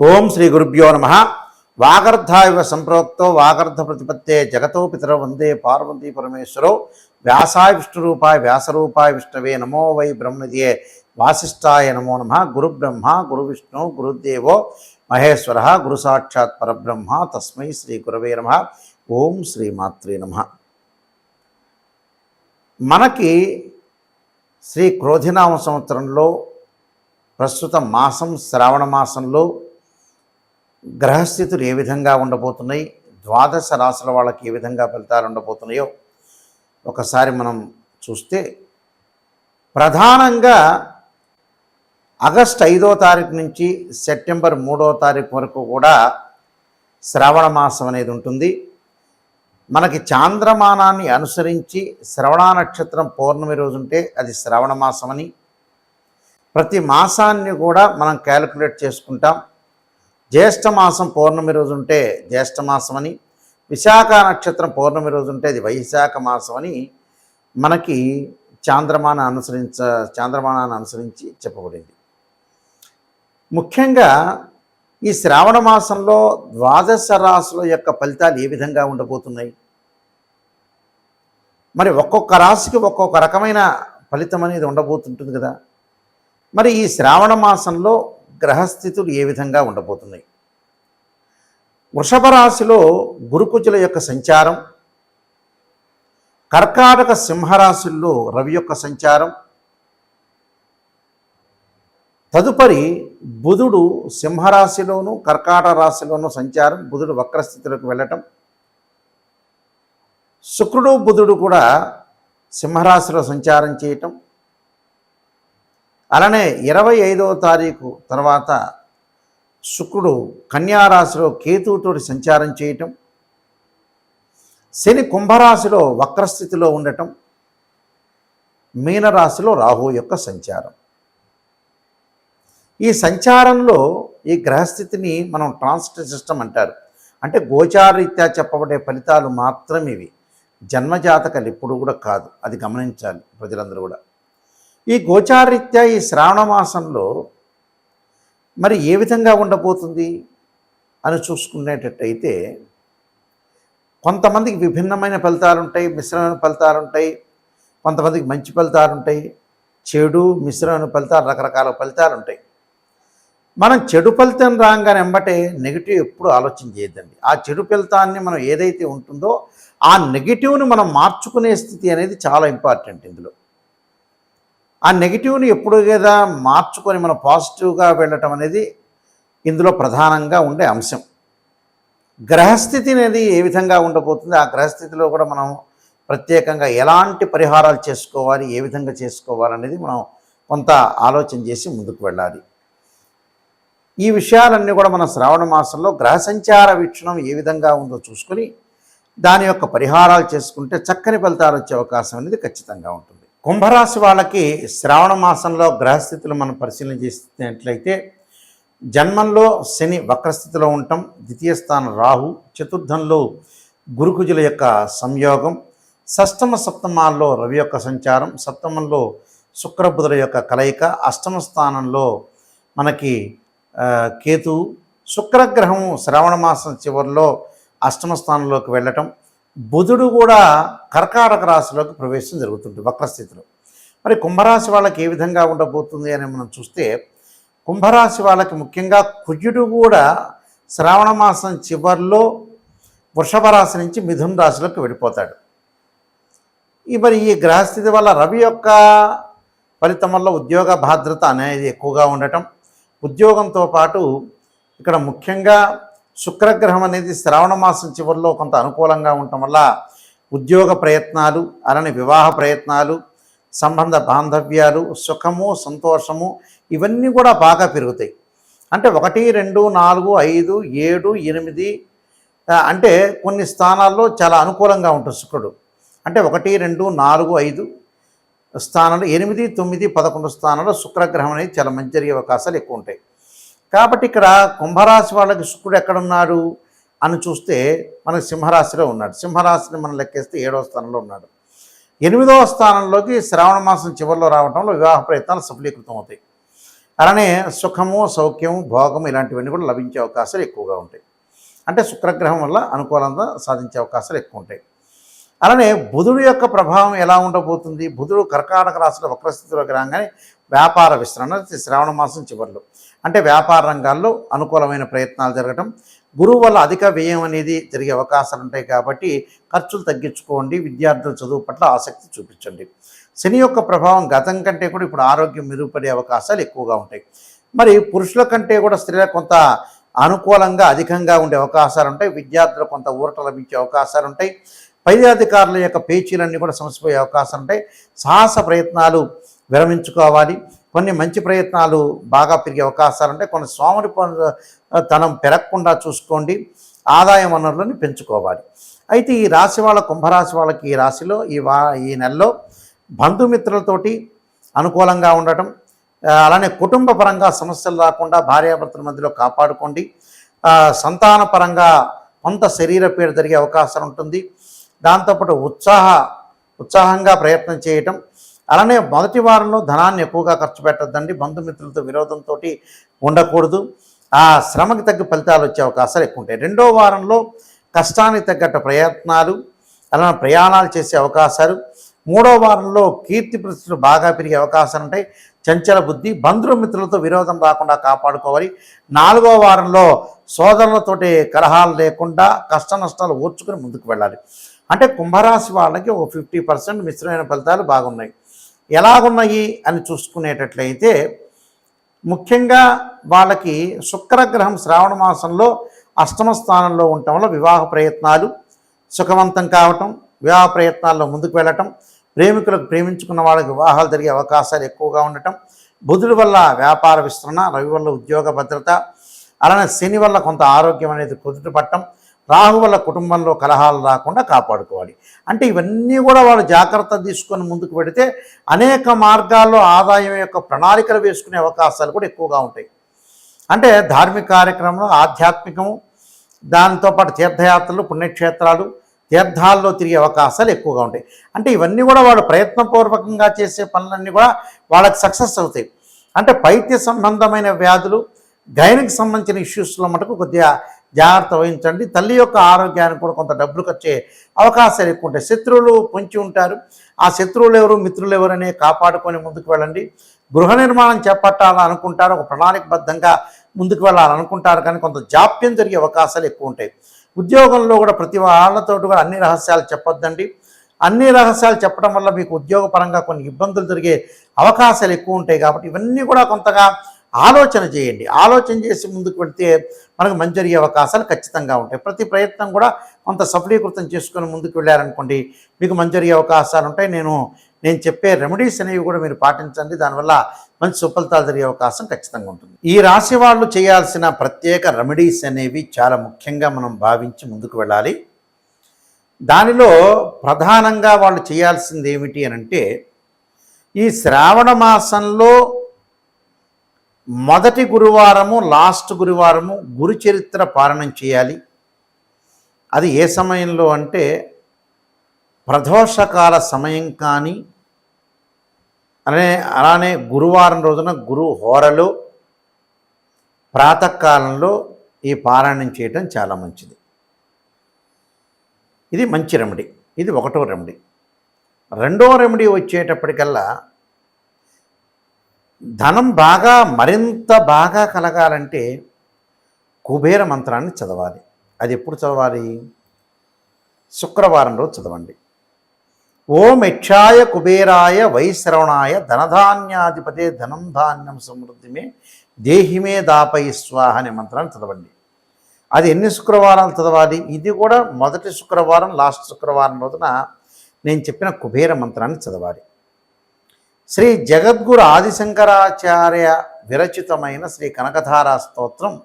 ఓం శ్రీ గురుభ్యో నమ. వాగర్ధావివ సంప్రోక్తో వాగర్ధ ప్రతిపత్తే జగతో పితరో వందే పార్వతీ పరమేశ్వరో. వ్యాసాయ విష్ణురూపాయ వ్యాసరూపాయ విష్ణవే నమో వై బ్రహ్మనిధియే వాసిష్ఠాయ నమో నమ. గురు బ్రహ్మ గురు విష్ణు గురుదేవో మహేశ్వర గురు సాక్షాత్ పరబ్రహ్మ తస్మై శ్రీ గురవే నమ. ఓం శ్రీ మాత్రే నమ. మనకి శ్రీ క్రోధినామ సంవత్సరంలో ప్రస్తుత మాసం శ్రావణ మాసంలో గ్రహస్థితులు ఏ విధంగా ఉండబోతున్నాయి, ద్వాదశ రాశుల వాళ్ళకి ఏ విధంగా ఫలితాలు ఉండబోతున్నాయో ఒకసారి మనం చూస్తే, ప్రధానంగా ఆగస్టు 5వ తారీఖు నుంచి సెప్టెంబర్ 3వ తారీఖు వరకు కూడా శ్రావణ మాసం అనేది ఉంటుంది. మనకి చాంద్రమానాన్ని అనుసరించి శ్రవణ నక్షత్రం పౌర్ణమి రోజు ఉంటే అది శ్రావణ మాసం అని, ప్రతి మాసాన్ని కూడా మనం క్యాలిక్యులేట్ చేసుకుంటాం. జ్యేష్ఠ మాసం పౌర్ణమి రోజు ఉంటే జ్యేష్ఠ మాసం అని, విశాఖ నక్షత్రం పౌర్ణమి రోజు ఉంటే అది వైశాఖ మాసం అని మనకి చాంద్రమానాన్ని అనుసరించి చెప్పబడింది. ముఖ్యంగా ఈ శ్రావణ మాసంలో ద్వాదశ రాశుల యొక్క ఫలితాలు ఏ విధంగా ఉండబోతున్నాయి, మరి ఒక్కొక్క రాశికి ఒక్కొక్క రకమైన ఫలితం అనేది ఉండబోతుంటుంది కదా. మరి ఈ శ్రావణ మాసంలో గ్రహస్థితులు ఏ విధంగా ఉండబోతున్నాయి? వృషభ రాశిలో గురుకుజుల యొక్క సంచారం, కర్కాటక సింహరాశుల్లో రవి యొక్క సంచారం, తదుపరి బుధుడు సింహరాశిలోను కర్కాటక రాశిలోను సంచారం, బుధుడు వక్రస్థితిలోకి వెళ్ళటం, శుక్రుడు బుధుడు కూడా సింహరాశిలో సంచారం చేయటం, అలానే 25వ తారీఖు తర్వాత శుక్రుడు కన్యారాశిలో కేతువుతోటి సంచారం చేయటం, శని కుంభరాశిలో వక్రస్థితిలో ఉండటం, మీనరాశిలో రాహు యొక్క సంచారం. ఈ సంచారంలో ఈ గ్రహస్థితిని మనం ట్రాన్సిట్ సిస్టమ్ అంటారు. అంటే గోచారరీత్యా చెప్పబడే ఫలితాలు మాత్రమే ఇవి, జన్మజాతకాలు ఎప్పుడు కూడా కాదు. అది గమనించాలి ప్రజలందరూ కూడా. ఈ గోచారరీత్యా ఈ శ్రావణ మాసంలో మరి ఏ విధంగా ఉండబోతుంది అని చూసుకునేటట్టయితే, కొంతమందికి విభిన్నమైన ఫలితాలు ఉంటాయి, మిశ్రమైన ఫలితాలు ఉంటాయి. కొంతమందికి మంచి ఫలితాలు ఉంటాయి, చెడు మిశ్రమైన ఫలితాలు, రకరకాల ఫలితాలు ఉంటాయి. మనం చెడు ఫలితం రాగానే వెంబటే నెగిటివ్ ఎప్పుడు ఆలోచన చేయొద్దండి. ఆ చెడు ఫలితాన్ని మనం ఏదైతే ఉంటుందో ఆ నెగిటివ్ని మనం మార్చుకునే స్థితి అనేది చాలా ఇంపార్టెంట్. ఇందులో ఆ నెగిటివ్ని ఎప్పుడు కదా మార్చుకొని మనం పాజిటివ్గా వెళ్ళటం అనేది ఇందులో ప్రధానంగా ఉండే అంశం. గ్రహస్థితి అనేది ఏ విధంగా ఉండబోతుంది, ఆ గ్రహస్థితిలో కూడా మనం ప్రత్యేకంగా ఎలాంటి పరిహారాలు చేసుకోవాలి, ఏ విధంగా చేసుకోవాలనేది మనం కొంత ఆలోచన చేసి ముందుకు వెళ్ళాలి. ఈ విషయాలన్నీ కూడా మన శ్రావణ మాసంలో గ్రహ సంచార వీక్షణం ఏ విధంగా ఉందో చూసుకొని దాని యొక్క పరిహారాలు చేసుకుంటే చక్కని ఫలితాలు వచ్చే అవకాశం అనేది ఖచ్చితంగా ఉంటుంది. కుంభరాశి వాళ్ళకి శ్రావణ మాసంలో గ్రహస్థితులు మనం పరిశీలన చేసినట్లయితే, జన్మంలో శని వక్రస్థితిలో ఉండటం, ద్వితీయ స్థానం రాహు, చతుర్థంలో గురుకుజుల యొక్క సంయోగం, షష్టమ సప్తమాల్లో రవి యొక్క సంచారం, సప్తమంలో శుక్రబుధుల యొక్క కలయిక, అష్టమ స్థానంలో మనకి కేతువు, శుక్రగ్రహం శ్రావణ మాసం చివరిలో అష్టమ స్థానంలోకి వెళ్ళటం, బుధుడు కూడా కర్కాటక రాశిలోకి ప్రవేశం జరుగుతుంది వక్రస్థితిలో. మరి కుంభరాశి వాళ్ళకి ఏ విధంగా ఉండబోతుంది అని మనం చూస్తే, కుంభరాశి వాళ్ళకి ముఖ్యంగా కుజుడు కూడా శ్రావణ మాసం చివరిలో వృషభ రాశి నుంచి మిథున రాశిలోకి వెళ్ళిపోతాడు. మరి ఈ గ్రహస్థితి వల్ల రవి యొక్క ఫలితం వల్ల ఉద్యోగ భద్రత అనేది ఎక్కువగా ఉండటం, ఉద్యోగంతో పాటు ఇక్కడ ముఖ్యంగా శుక్రగ్రహం అనేది శ్రావణ మాసం చివరిలో కొంత అనుకూలంగా ఉండటం వల్ల ఉద్యోగ ప్రయత్నాలు, అలానే వివాహ ప్రయత్నాలు, సంబంధ బాంధవ్యాలు, సుఖము సంతోషము ఇవన్నీ కూడా బాగా పెరుగుతాయి. అంటే 1, 2, 4, 5, 7, 8 అంటే కొన్ని స్థానాల్లో చాలా అనుకూలంగా ఉంటుంది శుక్రుడు. అంటే 1, 2, 4, 5 స్థానాలు, 8, 9, 11 స్థానాల్లో శుక్రగ్రహం అనేది చాలా మంచి జరిగే అవకాశాలు ఎక్కువ ఉంటాయి. కాబట్టి ఇక్కడ కుంభరాశి వాళ్ళకి శుక్రుడు ఎక్కడున్నాడు అని చూస్తే మనకి సింహరాశిలో ఉన్నాడు. సింహరాశిని మనం లెక్కేస్తే 7వ స్థానంలో ఉన్నాడు. 8వ స్థానంలోకి శ్రావణ మాసం చివరిలో రావడంలో వివాహ ప్రయత్నాలు సఫలీకృతం అవుతాయి. అలానే సుఖము, సౌఖ్యము, భోగము ఇలాంటివన్నీ కూడా లభించే అవకాశాలు ఎక్కువగా ఉంటాయి. అంటే శుక్రగ్రహం వల్ల అనుకూలంగా సాధించే అవకాశాలు ఎక్కువ ఉంటాయి. అలానే బుధుడు యొక్క ప్రభావం ఎలా ఉండబోతుంది? బుధుడు కర్కాటక రాశిలో వక్రస్థితిలోకి రాగానే వ్యాపార విస్తరణ శ్రావణ మాసం చివరిలో, అంటే వ్యాపార రంగాల్లో అనుకూలమైన ప్రయత్నాలు జరగటం, గురువు వల్ల అధిక వ్యయం అనేది జరిగే అవకాశాలు ఉంటాయి. కాబట్టి ఖర్చులు తగ్గించుకోండి, విద్యార్థుల చదువు పట్ల ఆసక్తి చూపించండి. శని యొక్క ప్రభావం గతం కంటే కూడా ఇప్పుడు ఆరోగ్యం మెరుగుపడే అవకాశాలు ఎక్కువగా ఉంటాయి. మరి పురుషుల కంటే కూడా స్త్రీలకు కొంత అనుకూలంగా అధికంగా ఉండే అవకాశాలు ఉంటాయి. విద్యార్థులకు కొంత ఊరట లభించే అవకాశాలు ఉంటాయి. పై అధికారుల యొక్క పేచీలన్నీ కూడా సమసిపోయే అవకాశాలు ఉంటాయి. సాహస ప్రయత్నాలు విరమించుకోవాలి. కొన్ని మంచి ప్రయత్నాలు బాగా పెరిగే అవకాశాలు ఉంటాయి. కొన్ని సోమరి తనం పెరగకుండా చూసుకోండి. ఆదాయ వనరులను పెంచుకోవాలి. అయితే ఈ రాశి వాళ్ళ, కుంభరాశి వాళ్ళకి ఈ రాశిలో ఈ నెలలో బంధుమిత్రులతోటి అనుకూలంగా ఉండటం, అలానే కుటుంబ పరంగా సమస్యలు రాకుండా భార్యాభర్తల మధ్యలో కాపాడుకోండి. సంతాన పరంగా కొంత శరీర పీడ జరిగే అవకాశం ఉంటుంది. దాంతోపాటు ఉత్సాహంగా ప్రయత్నం చేయటం, అలానే మొదటి వారంలో ధనాన్ని ఎక్కువగా ఖర్చు పెట్టద్దండి. బంధుమిత్రులతో విరోధంతో ఉండకూడదు. ఆ శ్రమకి తగ్గ ఫలితాలు వచ్చే అవకాశాలు ఎక్కువ ఉంటాయి. రెండో వారంలో కష్టానికి తగ్గట్టు ప్రయత్నాలు, అలానే ప్రయాణాలు చేసే అవకాశాలు. మూడో వారంలో కీర్తి ప్రతిష్టలు బాగా పెరిగే అవకాశాలు ఉంటాయి. చంచల బుద్ధి, బంధుమిత్రులతో విరోధం రాకుండా కాపాడుకోవాలి. నాలుగో వారంలో సోదరులతోటి కలహాలు లేకుండా కష్ట నష్టాలు ఓర్చుకుని ముందుకు వెళ్ళాలి. అంటే కుంభరాశి వాళ్ళకి ఒక 50% మిశ్రమైన ఫలితాలు బాగున్నాయి. ఎలాగున్నాయి అని చూసుకునేటట్లయితే ముఖ్యంగా వాళ్ళకి శుక్రగ్రహం శ్రావణ మాసంలో అష్టమ స్థానంలో ఉండటం వల్ల వివాహ ప్రయత్నాలు సుఖవంతం కావటం, వివాహ ప్రయత్నాల్లో ముందుకు వెళ్ళటం, ప్రేమికులకు ప్రేమించుకున్న వాళ్ళకి వివాహాలు జరిగే అవకాశాలు ఎక్కువగా ఉండటం, బుధుడి వల్ల వ్యాపార విస్తరణ, రవి వల్ల ఉద్యోగ భద్రత, అలానే శని వల్ల కొంత ఆరోగ్యం అనేది కుదుట పట్టడం, రాహు వల్ల కుటుంబంలో కలహాలు రాకుండా కాపాడుకోవాలి. అంటే ఇవన్నీ కూడా వాళ్ళు జాగ్రత్త తీసుకొని ముందుకు పెడితే అనేక మార్గాల్లో ఆదాయం యొక్క ప్రణాళికలు వేసుకునే అవకాశాలు కూడా ఎక్కువగా ఉంటాయి. అంటే ధార్మిక కార్యక్రమంలో ఆధ్యాత్మికము, దాంతోపాటు తీర్థయాత్రలు, పుణ్యక్షేత్రాలు, తీర్థాల్లో తిరిగే అవకాశాలు ఎక్కువగా ఉంటాయి. అంటే ఇవన్నీ కూడా వాళ్ళు ప్రయత్నపూర్వకంగా చేసే పనులన్నీ కూడా వాళ్ళకి సక్సెస్ అవుతాయి. అంటే పైత్య సంబంధమైన వ్యాధులు, గైనికి సంబంధించిన ఇష్యూస్లో మటుకు కొద్దిగా జాగ్రత్త వహించండి. తల్లి యొక్క ఆరోగ్యానికి కూడా కొంత డబ్బులు ఖర్చే అవకాశాలు ఎక్కువ ఉంటాయి. శత్రువులు పొంచి ఉంటారు. ఆ శత్రువులు ఎవరు, మిత్రులు ఎవరు అనే కాపాడుకొని ముందుకు వెళ్ళండి. గృహ నిర్మాణం చేపట్టాలని అనుకుంటారు, ఒక ప్రణాళికబద్ధంగా ముందుకు వెళ్ళాలనుకుంటారు, కానీ కొంత జాప్యం జరిగే అవకాశాలు ఎక్కువ ఉంటాయి. ఉద్యోగంలో కూడా ప్రతి వాళ్ళతో కూడా అన్ని రహస్యాలు చెప్పొద్దండి. అన్ని రహస్యాలు చెప్పడం వల్ల మీకు ఉద్యోగపరంగా కొన్ని ఇబ్బందులు జరిగే అవకాశాలు ఎక్కువ ఉంటాయి. కాబట్టి ఇవన్నీ కూడా కొంతగా ఆలోచన చేయండి. ఆలోచన చేసి ముందుకు వెళితే మనకు మంచి జరిగే అవకాశాలు ఖచ్చితంగా ఉంటాయి. ప్రతి ప్రయత్నం కూడా కొంత సఫలీకృతం చేసుకొని ముందుకు వెళ్ళారనుకోండి, మీకు మంచి జరిగే అవకాశాలు ఉంటాయి. నేను చెప్పే రెమెడీస్ అనేవి కూడా మీరు పాటించండి. దానివల్ల మంచి సుఫలితాలు జరిగే అవకాశం ఖచ్చితంగా ఉంటుంది. ఈ రాశి వాళ్ళు చేయాల్సిన ప్రత్యేక రెమెడీస్ అనేవి చాలా ముఖ్యంగా మనం భావించి ముందుకు వెళ్ళాలి. దానిలో ప్రధానంగా వాళ్ళు చేయాల్సింది ఏమిటి అనంటే, ఈ శ్రావణ మాసంలో మొదటి గురువారము, లాస్ట్ గురువారము గురు చరిత్ర పారాయణం చేయాలి. అది ఏ సమయంలో అంటే ప్రదోషకాల సమయం కానీ, అలానే గురువారం రోజున గురు హోరలో ప్రాతకాలంలో ఈ పారాయణం చేయటం చాలా మంచిది. ఇది మంచి రెమెడీ. ఇది ఒకటో రెమెడీ. రెండో రెమెడీ వచ్చేటప్పటికల్లా ధనం మరింత బాగా కలగాలంటే కుబేర మంత్రాన్ని చదవాలి. అది ఎప్పుడు చదవాలి? శుక్రవారం రోజు చదవండి. ఓం యక్షాయ కుబేరాయ వైశ్రవణాయ ధనధాన్యాధిపతే ధనం ధాన్యం సమృద్ధిమే దేహిమే దాపై స్వాహ అనే మంత్రాన్ని చదవండి. అది ఎన్ని శుక్రవారాలు చదవాలి? ఇది కూడా మొదటి శుక్రవారం, లాస్ట్ శుక్రవారం రోజున నేను చెప్పిన కుబేర మంత్రాన్ని చదవాలి. శ్రీ జగద్గురు ఆదిశంకరాచార్య విరచితమైన శ్రీ కనకధారా స్తోత్రం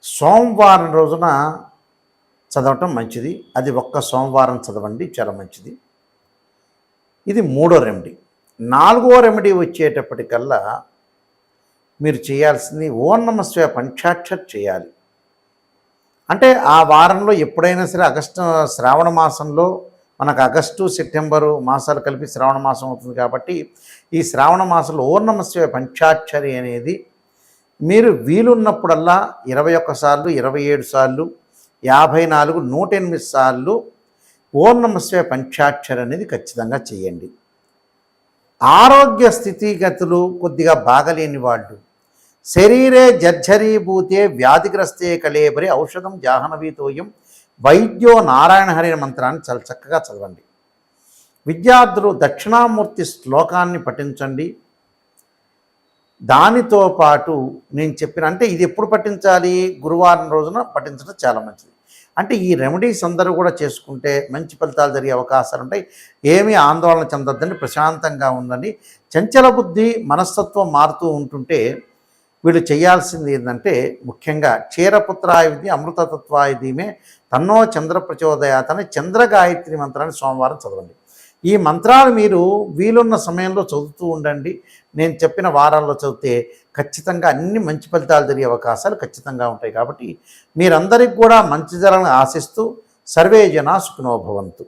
సోమవారం రోజున చదవటం మంచిది. అది ఒక్క సోమవారం చదవండి, చాలా మంచిది. ఇది మూడో రెమెడీ. నాలుగో రెమెడీ వచ్చేటప్పటికల్లా మీరు చేయాల్సింది ఓం నమః శివాయ పంచాక్షర్ చేయాలి. అంటే ఆ వారంలో ఎప్పుడైనా సరే శ్రావణ మాసంలో మనకు ఆగస్టు సెప్టెంబరు మాసాలు కలిపి శ్రావణ మాసం అవుతుంది కాబట్టి ఈ శ్రావణ మాసంలో ఓం నమః శివాయ పంచాక్షరి అనేది మీరు వీలున్నప్పుడల్లా 21 సార్లు, 27 సార్లు, 54, 108 సార్లు ఓం నమః శివాయ పంచాక్షరి అనేది ఖచ్చితంగా చేయండి. ఆరోగ్య స్థితిగతులు కొద్దిగా బాగలేని వాళ్ళు, శరీరే జర్జరీభూతే వ్యాధిగ్రస్తే కళేబరి ఔషధం జాహ్నవీతోయం వైద్యో నారాయణ హరి మంత్రాన్ని చాలా చక్కగా చదవండి. విద్యార్థులు దక్షిణామూర్తి శ్లోకాన్ని పఠించండి. దానితో పాటు నేను చెప్పిన, అంటే ఇది ఎప్పుడు పఠించాలి? గురువారం రోజున పఠించడం చాలా మంచిది. అంటే ఈ రెమెడీస్ అందరూ కూడా చేసుకుంటే మంచి ఫలితాలు జరిగే అవకాశాలు ఉంటాయి. ఏమీ ఆందోళన చెందొద్దండి, ప్రశాంతంగా ఉండండి. చంచల బుద్ధి మనస్తత్వం మారుతూ ఉంటుంటే వీళ్ళు చేయాల్సింది ఏంటంటే, ముఖ్యంగా క్షీరపుత్రాయ విద్య అమృతతత్వాయ ధీమే తన్నో చంద్ర ప్రచోదయాత్ అని చంద్ర గాయత్రి మంత్రాన్ని సోమవారం చదవండి. ఈ మంత్రాలు మీరు వీలున్న సమయంలో చదువుతూ ఉండండి. నేను చెప్పిన వారాల్లో చదివితే ఖచ్చితంగా అన్ని మంచి ఫలితాలు జరిగే అవకాశాలు ఖచ్చితంగా ఉంటాయి. కాబట్టి మీరందరికీ కూడా మంచి జరగాలని ఆశిస్తూ సర్వే జనా సుఖినో భవంతు.